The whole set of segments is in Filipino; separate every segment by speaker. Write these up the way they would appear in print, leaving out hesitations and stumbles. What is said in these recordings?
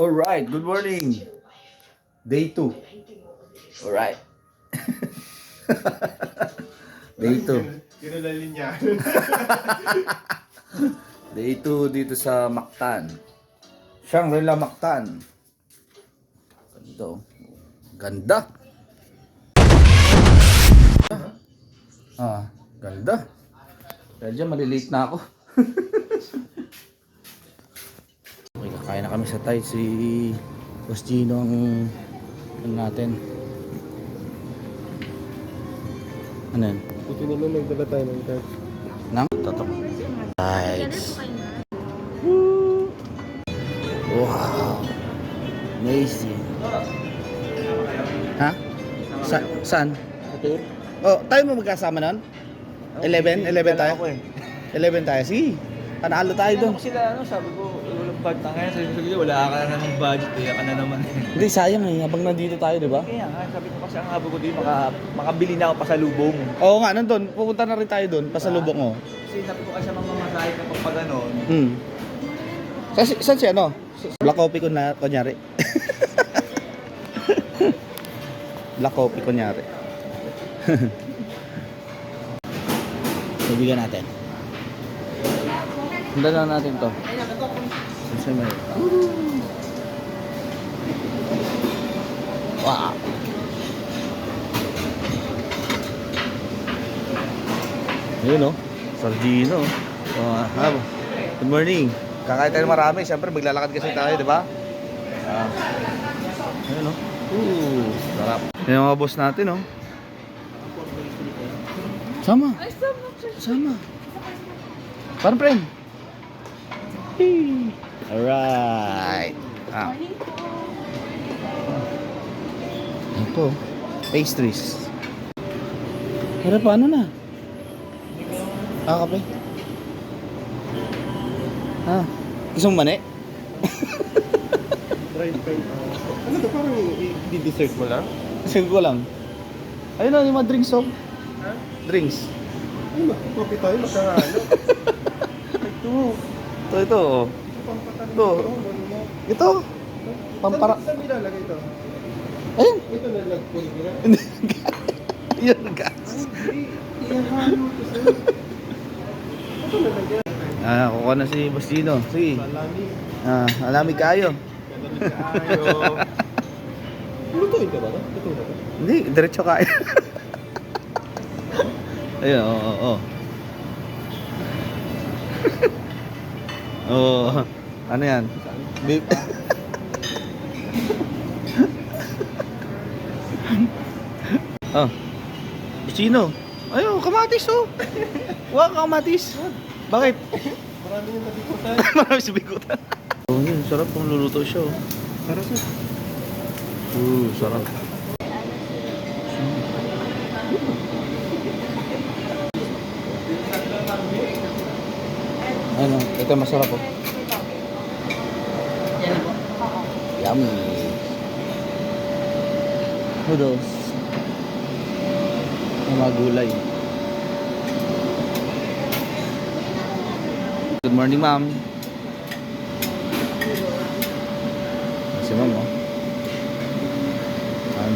Speaker 1: Alright, good morning. Day 2. Alright. Day 2.
Speaker 2: Kinulali niya.
Speaker 1: Day 2 dito sa Mactan. Shangri-La Mactan. Ito. Ganda. Ganda. Kaya dyan, malilate na ako. Okay, kakain na kami sa Thai. Si Boss Gino ang natin. Ano yan?
Speaker 2: Buti naman nagdala tayo ng card.
Speaker 1: Nang? Totok. Nice. Wow. Amazing. Ha? Saan?
Speaker 2: Tour?
Speaker 1: Oh, tayo mo magkasama nun? 11? 11 tayo? 11 tayo. Sige. Panalo tayo doon.
Speaker 3: Ako sila, sabi ko, walang bag na kaya. Sabi ko, wala ka na ng budget, kaya ka na naman.
Speaker 1: Hindi, sayang eh. Habang nandito tayo, di ba?
Speaker 3: Kaya nga, sabi ko kasi ang habo ko din, makabili na ako pa sa lubong.
Speaker 1: Oo nga, nandun. Pupunta na rin tayo doon. Pasalubok mo.
Speaker 3: Kasi sabi ko kasi mamamasahe kapag pag gano'n.
Speaker 1: Saan si ano? Black coffee ko na, kunyari. Black coffee, kunyari. Bibigyan natin. Handa na natin to. Saan may? Wow. Ayun oh. Sardino. Good morning. Kakain tayo marami. Siyempre maglalakad kasi tayo, di ba? Ayun oh. Sarap. Yan ang mga boss natin oh. Sama. Sama. Parang friend. Alright. Ito. Pastries. Pero paano na? Kape. Gusto mo mani?
Speaker 2: Drive time. Ano to? Parang i-dessert mo lang?
Speaker 1: Sige ko lang. Ayun na, yung mga drinks oh.
Speaker 2: Ha?
Speaker 1: Drinks.
Speaker 2: Ay, makikopi tayo, magkahalo.
Speaker 1: Ito oh. Ito. Ito. Pampara.
Speaker 2: Saan nilalagay ito?
Speaker 1: Ayun.
Speaker 2: Ito nalagpon ko na.
Speaker 1: Yun, gas.
Speaker 2: Ihahalo ito sa'yo. Ito nalagyan.
Speaker 1: Kukuha na si Bastino. Sige.
Speaker 2: Salami.
Speaker 1: Alamig kayo.
Speaker 2: Ganun kayo. Lutuin ka ba ito? Lutuin ka ba?
Speaker 1: Hindi, diretso kayo. Ayun, oo. Oo. Ano yan? Beef. Oh. Bastino. Ayun, kamatis oh. Wala kamatis. Bakit?
Speaker 2: Marami yung nabikutan.
Speaker 1: Marami sa bigutan. Oh, yun, sarap kung luluto siya. Oh.
Speaker 2: Para sa...
Speaker 1: Sarap. Ano, ito masarap oh. Yummy. Noodles. Mga gulay. Good morning, ma'am. Si ma'am, oh.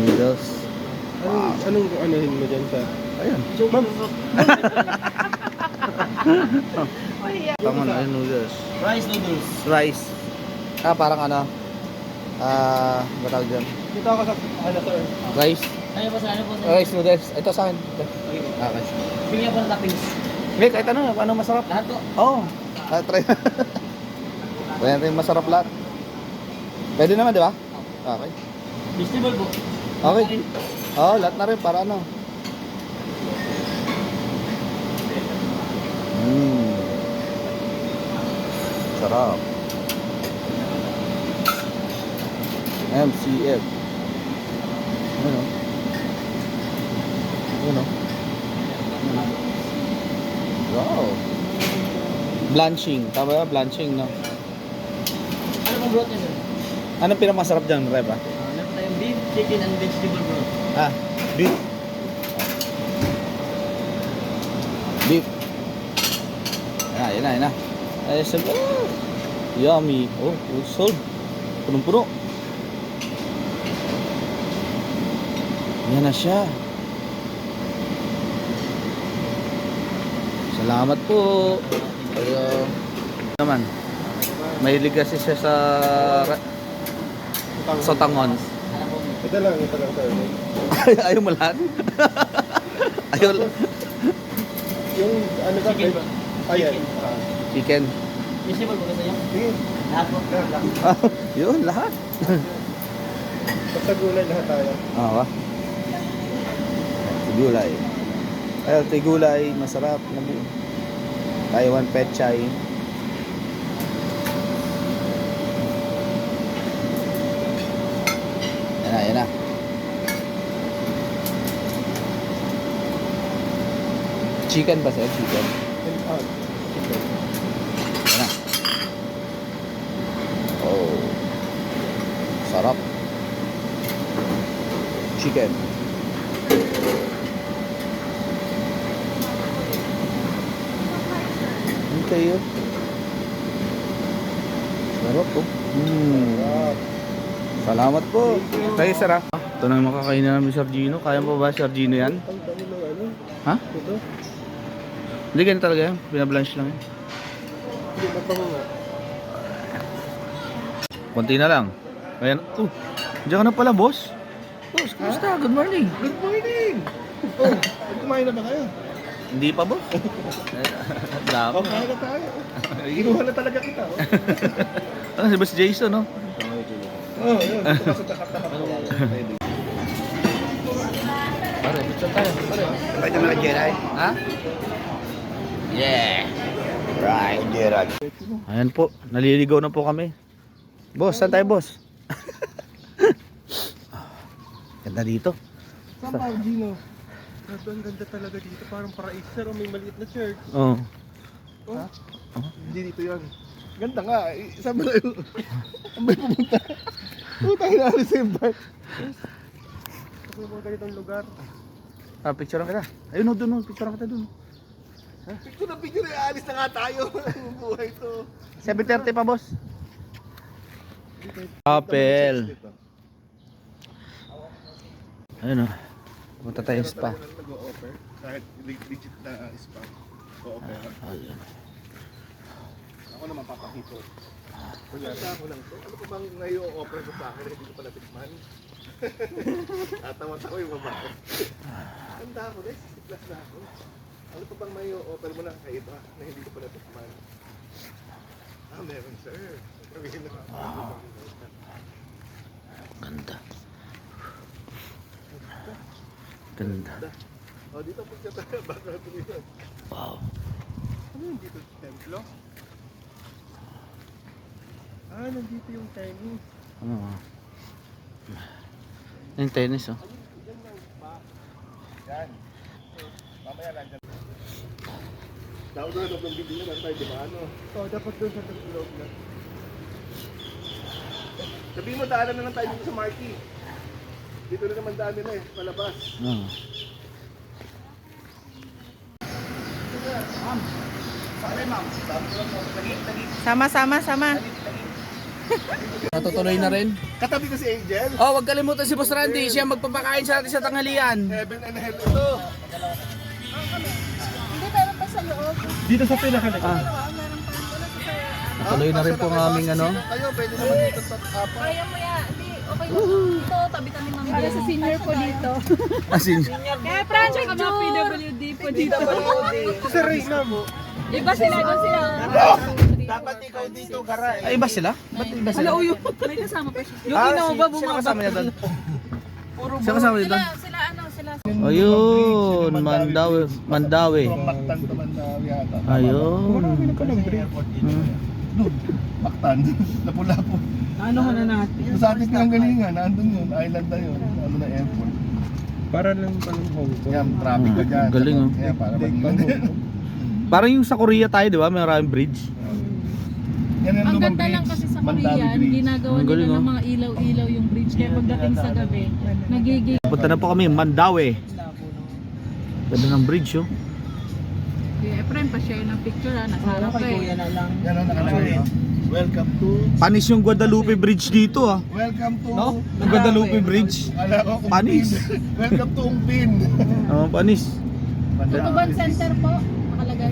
Speaker 1: Noodles.
Speaker 2: Anong anuhin mo dyan sa...
Speaker 1: Ayun.
Speaker 2: Ma'am!
Speaker 1: Tama na, ayun, noodles.
Speaker 3: Rice noodles.
Speaker 1: Rice. Parang ano. Batawag dyan.
Speaker 2: Dito ako sa... Ano sir?
Speaker 1: Rice.
Speaker 3: Ano po sa ano po?
Speaker 1: Rice noodles. Ito sa akin. Okay.
Speaker 3: Bigyan po ng toppings.
Speaker 1: Hindi, kahit ano masarap.
Speaker 3: Lahat po.
Speaker 1: Oo. Try. Try natin yung masarap lahat. Pwede naman, di ba? Okay.
Speaker 3: Vegetable po.
Speaker 1: Okay. Oo, lahat na rin para ano. Sarap. MCF. Ano? Ano? Wow. Blanching. Tama ba? Blanching, no?
Speaker 3: Ano pong broth niya, sir?
Speaker 1: Anong pinakamasarap dyan, Reb, ah?
Speaker 3: Meron tayong beef, chicken, and vegetable broth.
Speaker 1: Beef. Beef. Yan na. Ay, sabi. Yummy. Oh, sold. Punong-puno. Yan na siya. Salamat po. Ayo. Naman. Mahilig kasi siya sa tangon.
Speaker 2: Ito lang tayo.
Speaker 1: Ayaw mo lahat? Ayaw lang.
Speaker 2: Yung ano ka?
Speaker 3: Chicken ba?
Speaker 2: Ayan.
Speaker 1: Chicken.
Speaker 3: Vegetable ba gusto niyo?
Speaker 2: Sige.
Speaker 3: Lahat po.
Speaker 1: Yun, lahat.
Speaker 2: Basta gulay lahat tayo.
Speaker 1: Oo. Gulay. Ayun, ito yung gulay. Masarap. Taiwan pechay. Yan na. Chicken ba sir? Chicken.
Speaker 2: Chicken.
Speaker 1: Yan na. Oh. Sarap. Chicken. Okay yun. Sarap po. Salamat po. Tayo sir ha. Ito na yung makakainin namin Sir Gino. Kaya mo ba Sir Gino yan?
Speaker 2: Ang dami ng ano.
Speaker 1: Ha?
Speaker 2: Ito.
Speaker 1: Hindi ganun talaga yan. Binablanch lang yan.
Speaker 2: Hindi mabango nga.
Speaker 1: Kunti na lang. Ayan. Diyan ka na pala boss. Boss, kumusta? Good morning.
Speaker 2: Good morning! Oh, kumain na ba kayo?
Speaker 1: Hindi pa boss. Dami.
Speaker 2: Oh, kain na tayo. Ginuha na talaga kita.
Speaker 1: Ano si Boss Jason no?
Speaker 2: Oh, yun. Ito sa takap-takap ko.
Speaker 1: Pare, pizza tayo. Pare.
Speaker 2: Sabay na mga Jedi.
Speaker 1: Ha? Yeah. Right, Gerald. Ayan po, naliligaw na po kami. Boss, saan tayo boss? Ganda dito.
Speaker 2: Saan ba, Gino? Grabe, ang ganda talaga dito. Parang paraiso. Pero may maliit na church.
Speaker 1: Oo.
Speaker 2: Oh. Hindi dito yan. Ganda nga. Sabi na yun. Ang may pumunta. Tayo na alis sa invite. Kasi mga ganitong lugar.
Speaker 1: Picturean kita. Ayun o, dun o. Picturean kita dun.
Speaker 2: Picture na picture. Alis na nga tayo. Ang buhay to.
Speaker 1: 7:30 pa boss. Apple. Ayun o. Punta tayo sa spa.
Speaker 2: Nag-o-offer. Kahit legit na spa. O-offer.
Speaker 1: Ayun.
Speaker 2: Ako naman papakito. Pagkata ko lang to. Ano pa bang ngayon offer mo sa akin? Hindi ko pala tikman. Tatawa-tawa yung babae. Handa ako na, 60 plus na ako. Ano pa bang may offer mo na sa iba na hindi ko pala tikman? Meron sir.
Speaker 1: Wow. Ganda. Ganda.
Speaker 2: O dito pagkata, baka tuloy.
Speaker 1: Wow.
Speaker 2: Ano yung dito? Templo? Nandito yung tennis.
Speaker 1: Ano nga? Yung tennis oh.
Speaker 2: Yan lang pa. Yan. Mamaya lang dyan. Daw doon, loob ng bibili na tayo, di ba? Ano? Oo, dapat doon sa loob na. Sabihin mo, daanan na lang tayo dito sa Marky. Dito na naman daan nila eh, palabas.
Speaker 1: Oo.
Speaker 4: Sama.
Speaker 1: Natutuloy na rin.
Speaker 2: Katabi ko si Angel.
Speaker 1: Oh, wag kalimutan si Boss Randy. Siya magpapakain sa atin sa tanghalian.
Speaker 2: Heaven and hell ito.
Speaker 4: Hindi, meron pa sa loob.
Speaker 2: Dito sa pinakalikod.
Speaker 1: Ah. Natuloy na rin po ang aming ano.
Speaker 2: Kayo, pwede naman dito sa apa.
Speaker 4: Kaya mo yan. Hindi, okay mo. Dito, tabi kami ng para sa senior po dito.
Speaker 1: Asin.
Speaker 4: Kaya Project June. PWD po dito.
Speaker 2: Sa Reyna mo.
Speaker 4: Iba sila.
Speaker 2: Dapat ikaw dito, Garay.
Speaker 1: Ay, iba sila? Ba't iba sila?
Speaker 4: May kasama pa siya.
Speaker 1: Yung inaw ba bumaba? Sino kasama niya doon? Sino kasama niya doon?
Speaker 4: Sila.
Speaker 1: Ayun, Mandawi.
Speaker 2: Baktan to Mandawi yata.
Speaker 1: Ayun.
Speaker 2: Marami na palang break. Doon, Baktan. Lapu-lapu.
Speaker 4: Ano na natin?
Speaker 2: Sa ating pinanggalingan, nandun yun, island na yun, ano na airport.
Speaker 5: Para lang pang Hong Kong.
Speaker 2: Yan, traffic ka dyan.
Speaker 1: Galing, oh.
Speaker 2: Kaya para mag
Speaker 1: Parang yung sa Korea tayo, di ba? May maraming bridge.
Speaker 2: Yan ang
Speaker 4: Ang
Speaker 2: lumang
Speaker 4: ganda lang
Speaker 2: bridge.
Speaker 4: kasi sa
Speaker 2: Mandawi
Speaker 4: Korean,
Speaker 2: Bridge.
Speaker 4: ginagawa
Speaker 1: Ang galing,
Speaker 4: nila ng
Speaker 1: oh.
Speaker 4: mga ilaw-ilaw yung bridge. Kaya pagdating sa gabi, nagiging...
Speaker 1: Punta na po kami, Mandawi. Ganda ng bridge, oh.
Speaker 4: Kuya Efren, pa-share ng picture ha. Nasa harap ka eh.
Speaker 2: Yan ang nakalagay. Welcome to...
Speaker 1: Panis yung Guadalupe Bridge dito ah.
Speaker 2: Welcome to...
Speaker 1: No? Yung Guadalupe Bridge.
Speaker 2: Ala ko kung
Speaker 1: Panis.
Speaker 2: Welcome to Ungpin.
Speaker 1: Panis.
Speaker 4: Tutuban Center po. Nakalagay.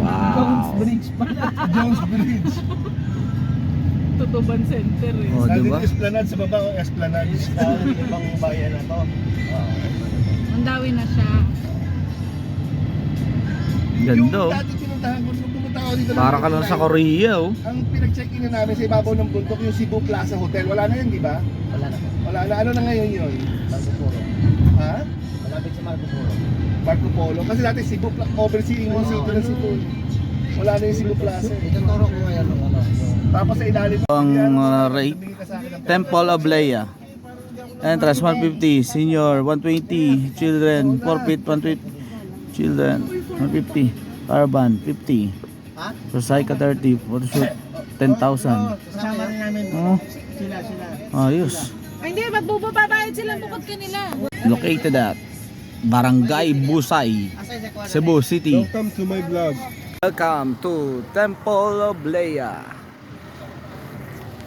Speaker 1: Wow.
Speaker 2: Jones Bridge.
Speaker 4: Tutuban Center eh.
Speaker 1: Oh,
Speaker 2: Nandito
Speaker 1: diba?
Speaker 2: Esplanade sa baba o Esplanade. Ibang bayan na to.
Speaker 4: Mandawi na siya.
Speaker 1: Ganda
Speaker 2: Yung
Speaker 1: oh.
Speaker 2: dati pinuntahan ko, nung pumunta ako dito.
Speaker 1: Para ka lang sa Korea oh.
Speaker 2: Ang pinag-check-in na namin sa ibabaw ng bundok, yung Cebu Plaza Hotel. Wala na yun, di ba?
Speaker 3: Wala na po.
Speaker 2: Wala na. Ano na ngayon yun?
Speaker 3: Marco Polo.
Speaker 2: Ha?
Speaker 3: Malapit sa Marco Polo.
Speaker 2: Marco Polo. Kasi dati Cebu, overseeing yung city ng Cebu. Wala na yung Cebu Plaza.
Speaker 3: Ituturo ko ngayon ng ano.
Speaker 2: Tapos sa ilalim
Speaker 1: Ang rate,
Speaker 2: sabihin ka sa akin ng
Speaker 1: Temple of Leia. Entrance 150, senior 120, children 4 feet 120, children 150, caravan 50, Prosaica 30, photoshoot 10,000.
Speaker 2: Kasama rin namin.
Speaker 1: Oh,
Speaker 2: Sila.
Speaker 1: ayos.
Speaker 4: Ay, hindi, magbububabayad sila bukod kanila.
Speaker 1: Located at Barangay Busay, Cebu City.
Speaker 5: Welcome to my vlog.
Speaker 1: Welcome to Temple of Leia.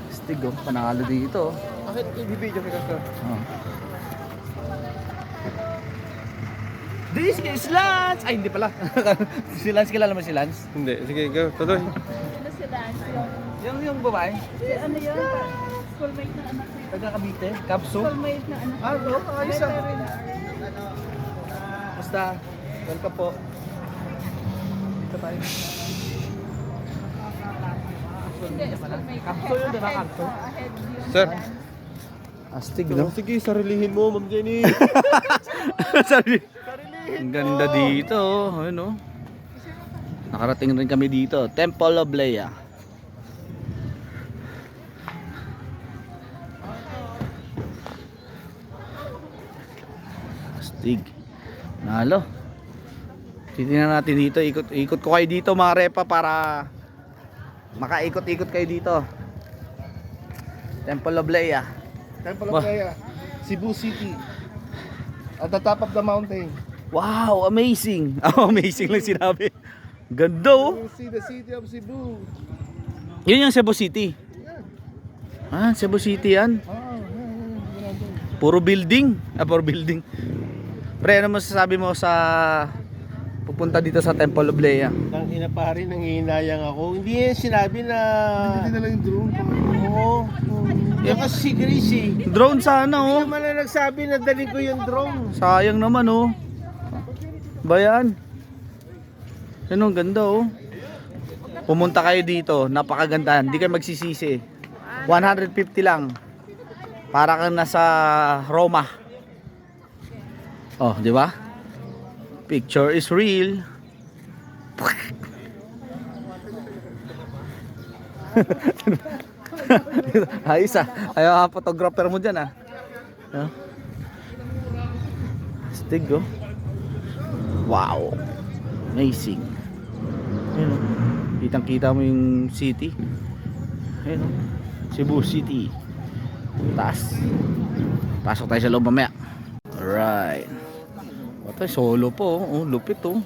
Speaker 1: Stig oh, panalo dito.
Speaker 2: Bakit i-video kita sir?
Speaker 1: Oh. This is Lance! Ay, hindi pala. Si Lance, kilala mo si Lance?
Speaker 5: Hindi, sige, go. Tuloy.
Speaker 4: Ano sila?
Speaker 1: Yung babae?
Speaker 4: Ano yun? Schoolmate na anak ko.
Speaker 1: Taga Cavite? Kapso?
Speaker 4: Schoolmate na anak ko.
Speaker 1: Ah, no? Ayos ah. Basta, welcome po. Dito tayo.
Speaker 4: Hindi, schoolmate.
Speaker 1: Kapso yun, di ba? Kapso?
Speaker 4: Ahead yun.
Speaker 5: Sir.
Speaker 1: Astig,
Speaker 5: No? Sige, sarilihin mo, Ma'am Jenny.
Speaker 1: Sabi, ang ganda dito. Oh. Ayun oh. Nakarating rin kami dito. Temple of Leia. Astig. Nalo. Titingnan natin dito. Ikot ko kayo dito mga repa para makaikot-ikot kayo dito. Temple of Leia.
Speaker 2: Temple
Speaker 1: Wah.
Speaker 2: of Leia, Cebu City. At the top of the mountain.
Speaker 1: Wow, amazing. Oh, amazing lang sinabi. Ganda oh.
Speaker 2: You will see the city of Cebu.
Speaker 1: Yun yung Cebu City. Ah, Cebu City yan. Puro building. Puro building. Pre, ano masasabi mo sa pupunta dito sa Temple of Leia?
Speaker 6: Ang ina pare, nangihinayang ako. Hindi yan sinabi na...
Speaker 2: Hindi na lang yung drone.
Speaker 6: Oo. Yan kasi si Gracie.
Speaker 1: Drone sana
Speaker 6: Hindi
Speaker 1: oh.
Speaker 6: naman na nagsabi na dali ko yung drone.
Speaker 1: Sayang naman oh. Bayan. Yan oh, ganda oh. Pumunta kayo dito, napakaganda. Hindi kayo magsisisi. 150 lang. Para kang nasa Roma. Oh, di ba? Picture is real. Ayos ah. Ayaw ang photographer mo dyan ah. Huh? Stig oh. Wow. Amazing. Ayun oh. Kitang kita mo yung city. Ayun oh. Cebu City. Taas. Pasok tayo sa loob mamaya. Alright. Ito solo po oh. Lupit oh.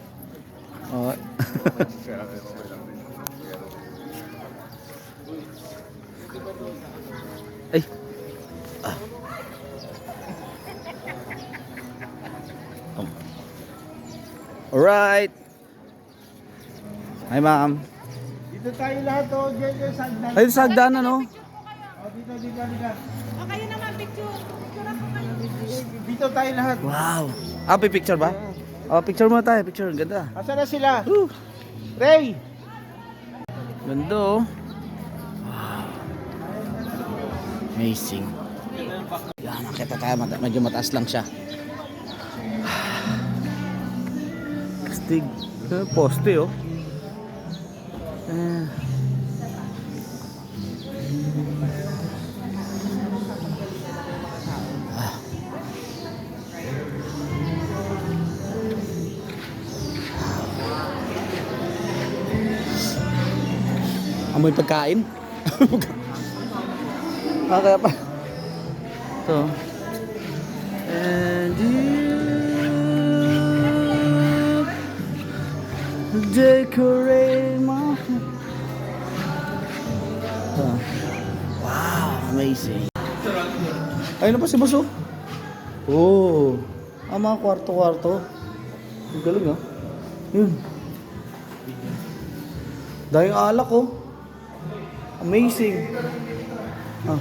Speaker 1: Okay. Ay. Ah. Oh. Alright. Hi ma'am.
Speaker 6: Dito tayo lahat o. Diyan yung sagdan.
Speaker 1: Ay, sa hagdanan no?
Speaker 6: O, dito.
Speaker 4: O kayo naman, picture. Picture ako kayo.
Speaker 6: Dito tayo lahat.
Speaker 1: Wow. Ah, picture ba? Oh, picture muna tayo. Picture. Ganda.
Speaker 6: Asa na sila? Ray!
Speaker 1: Ganda oh. Wow. Amazing. Yan, nakita tayo. Medyo mataas lang siya. Astig. Poste oh. Amoy pagkain. Kaya pa. Ito. And you decorate my Amazing. Ayun na pa si Boss oh. Oh. Mga kwarto-kwarto. Ang galing ah. Yun. Dahil alak oh. Amazing. Ah.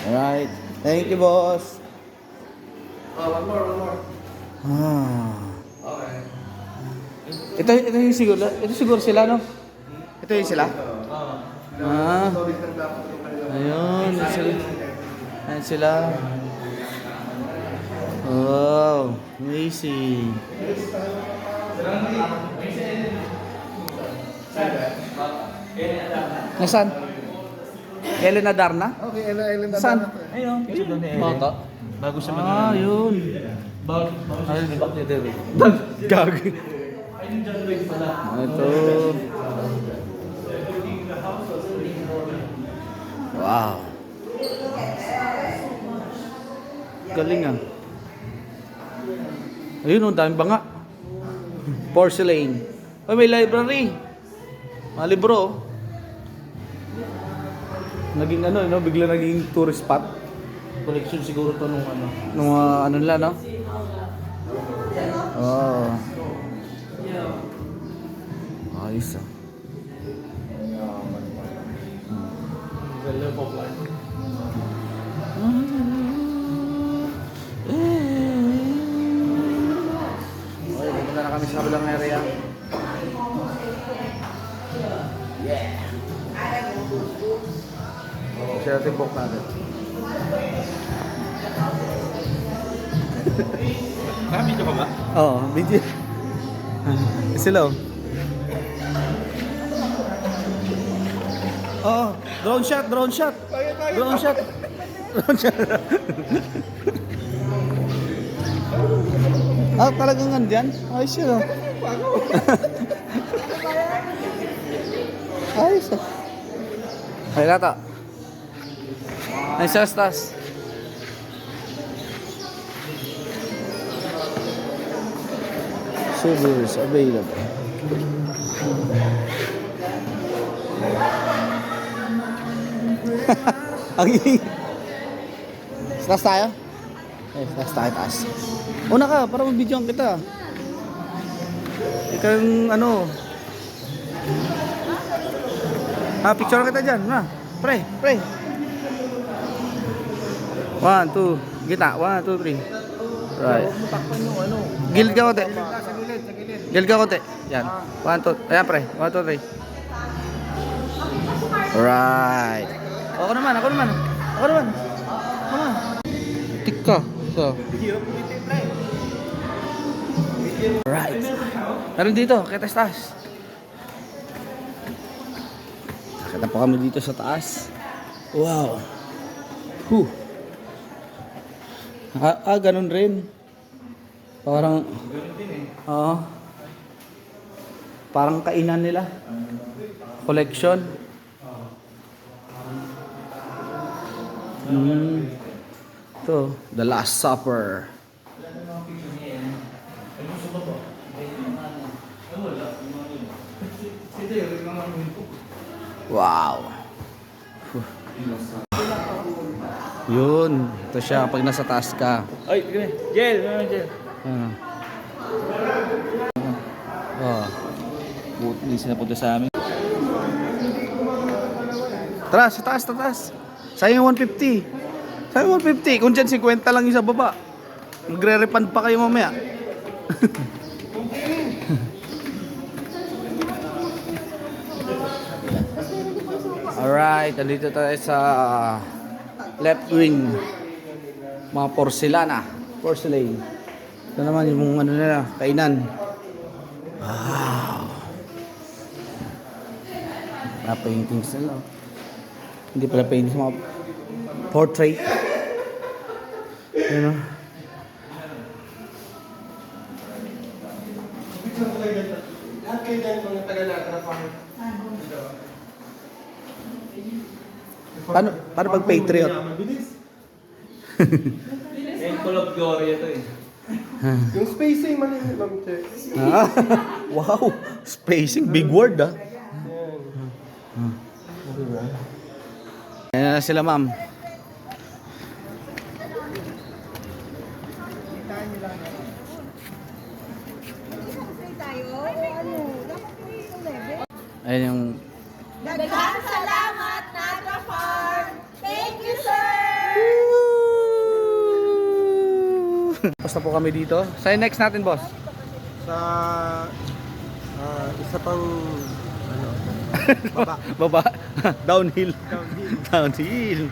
Speaker 1: Alright. Thank you, boss.
Speaker 2: One more.
Speaker 1: Ah. Ito yung siguro. Ito siguro sila, no? Ito yung sila? Ah. Ayun. Ayun sila. Wow. Amazing. Nasaan? Elena Darna?
Speaker 2: Okay, Ellen
Speaker 1: Saan?
Speaker 3: Ayun, kasi doon ni Ellen.
Speaker 1: Bata?
Speaker 3: Bago siya
Speaker 1: Ah, yun.
Speaker 3: Ayun, back ni Derek.
Speaker 1: Gag. Ito. Wow. Galing ah. Ayun oh, daming banga. Porcelain. Ay, may library. Mga libro oh. Naging ano, no? Bigla naging tourist spot.
Speaker 3: Collection siguro to nung ano.
Speaker 1: Nung ano nila, no? Oh. Ayos ah.
Speaker 3: Ganda po plan.
Speaker 1: Okay, pupunta na kami sa kabilang area. Yeah. Share natin book natin.
Speaker 3: Nakabidyo ka ba?
Speaker 1: Oo, video. Sila oh. Oo, drone shot. Drone shot. Ah, talagang nandyan? Ayos yun oh. Ayos oh. Ay, lata. Ay, sa taas. Servers available. Ang ingay. Taas tayo? Eh, taas. Una ka, para mag-videoan kita. Ikaw yung ano. Picture kita dyan. Pre. 1, 2, gitna. 1, 2, 3. Right. Gilid ka konti. Gilid ka konti. Yan. 1, 2. Ayan pre. 1, 2, 3. Right. Ako naman. Tik ka. So. Right. Meron dito. Kita sa taas. Nakita pa kami dito sa taas. Wow. Ganun rin. Parang oo. Parang kainan nila. Collection. Ito, The Last Supper. Wow. Yun, ito siya pag nasa taas ka.
Speaker 3: Ay, tignan. Jel. Hindi sila punta sa amin.
Speaker 1: Tara, sa taas. Sayang 150. Kung dyan 50 lang yung sa baba. Magre-refund pa kayo mamaya. Alright, dito tayo sa left wing. Mga porcelain. Ito naman yung ano nila, kainan. Wow. Mga paintings nila. Hindi pala paintings, mga portrait. Ano? Paano pag Patriot?
Speaker 3: Yung Call of Glory ito eh.
Speaker 2: Yung spacing, mali lang, check.
Speaker 1: Wow, spacing, big word ah. Ayan na sila ma'am. Ayan yung
Speaker 4: Daghang salamat, Naga Farm! Thank you, sir!
Speaker 1: Basta po kami dito. Saan next natin, boss?
Speaker 5: Sa isa pang baba.
Speaker 1: Baba. Downhill.
Speaker 5: Downhill.
Speaker 1: Downhill.